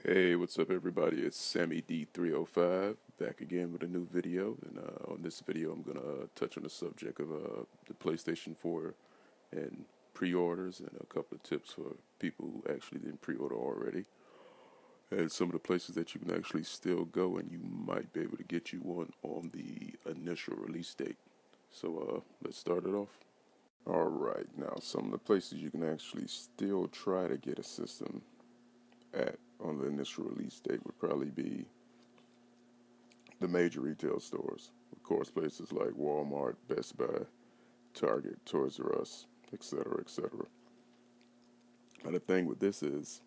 Hey, what's up everybody? It's Sammy D305 back again with a new video, and on this video I'm going to touch on the subject of the PlayStation 4 and pre-orders and a couple of tips for people who actually didn't pre-order already, and some of the places that you can actually still go and you might be able to get you one on the initial release date. So let's start it off. Alright, now some of the places you can actually still try to get a system at on the initial release date would probably be the major retail stores. Of course, places like Walmart, Best Buy, Target, Toys R Us, etc., etc. Now, the thing with this is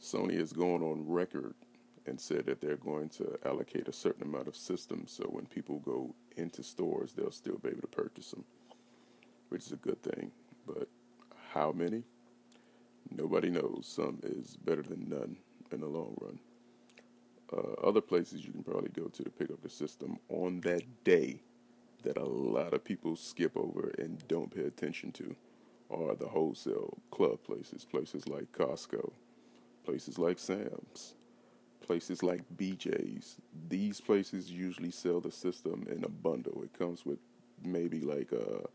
Sony has gone on record and said that they're going to allocate a certain amount of systems so when people go into stores, they'll still be able to purchase them, which is a good thing. But how many? Nobody knows. Some is better than none in the long run. Other places you can probably go to pick up the system on that day that a lot of people skip over and don't pay attention to are the wholesale club places. Places like Costco, places like Sam's, places like BJ's. These places usually sell the system in a bundle. It comes with maybe like a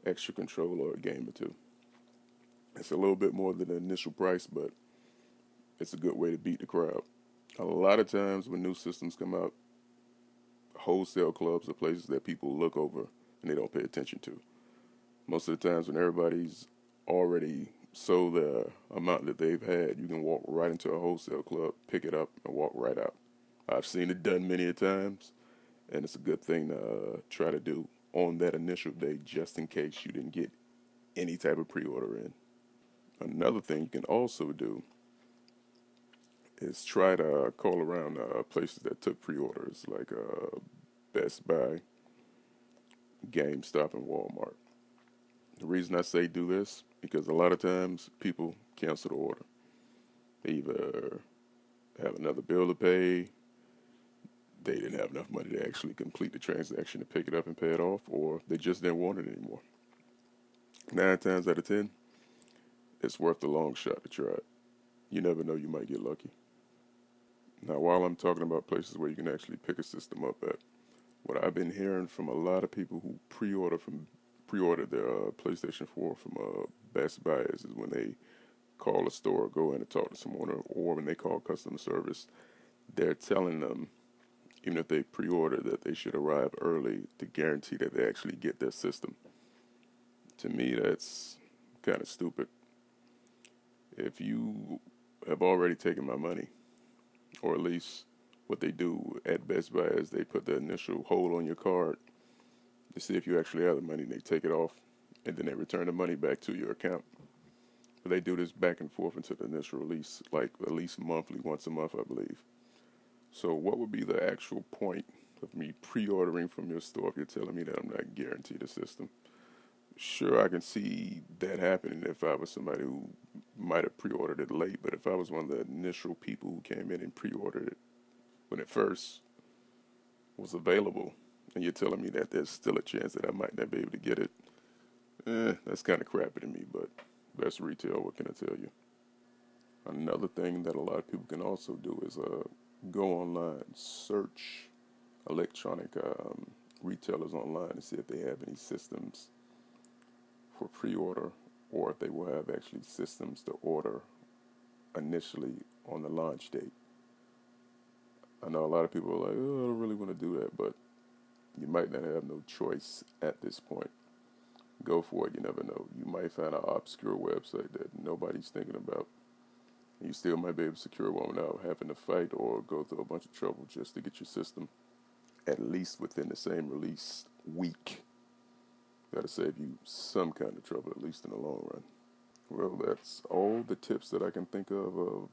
extra controller or a game or two. It's a little bit more than the initial price, but it's a good way to beat the crowd. A lot of times when new systems come out, wholesale clubs are places that people look over and they don't pay attention to. Most of the times when everybody's already sold the amount that they've had, you can walk right into a wholesale club, pick it up, and walk right out. I've seen it done many a times, and it's a good thing to try to do on that initial day just in case you didn't get any type of pre-order in. Another thing you can also do is try to call around places that took pre-orders like Best Buy, GameStop, and Walmart. The reason I say do this because a lot of times people cancel the order. They either have another bill to pay, they didn't have enough money to actually complete the transaction to pick it up and pay it off, or they just didn't want it anymore. 9 times out of 10, it's worth the long shot to try it. You never know, you might get lucky. Now, while I'm talking about places where you can actually pick a system up at, what I've been hearing from a lot of people who pre-ordered their PlayStation 4 from Best Buy is when they call a store, go in and talk to someone, or when they call customer service, they're telling them, even if they pre-order, that they should arrive early to guarantee that they actually get their system. To me, that's kind of stupid. If you have already taken my money, or at least what they do at Best Buy is they put the initial hold on your card to see if you actually have the money, and they take it off, and then they return the money back to your account. But they do this back and forth until the initial release, like at least monthly, once a month, I believe. So what would be the actual point of me pre-ordering from your store if you're telling me that I'm not guaranteed a system? Sure, I can see that happening if I was somebody who might have pre-ordered it late, but if I was one of the initial people who came in and pre-ordered it when it first was available, and you're telling me that there's still a chance that I might not be able to get it, that's kind of crappy to me, but that's retail, what can I tell you? Another thing that a lot of people can also do is go online, search electronic retailers online to see if they have any systems for pre-order, or if they will have actually systems to order initially on the launch date. I know a lot of people are like, oh, I don't really want to do that, but you might not have no choice at this point. Go for it, you never know. You might find an obscure website that nobody's thinking about. You still might be able to secure one without having to fight or go through a bunch of trouble just to get your system at least within the same release week. That'll save you some kind of trouble, at least in the long run. Well, that's all the tips that I can think of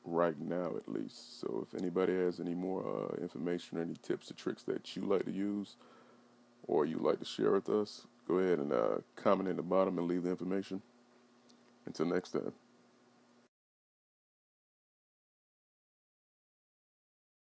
right now, at least. So if anybody has any more information or any tips or tricks that you like to use or you like to share with us, go ahead and comment in the bottom and leave the information. Until next time.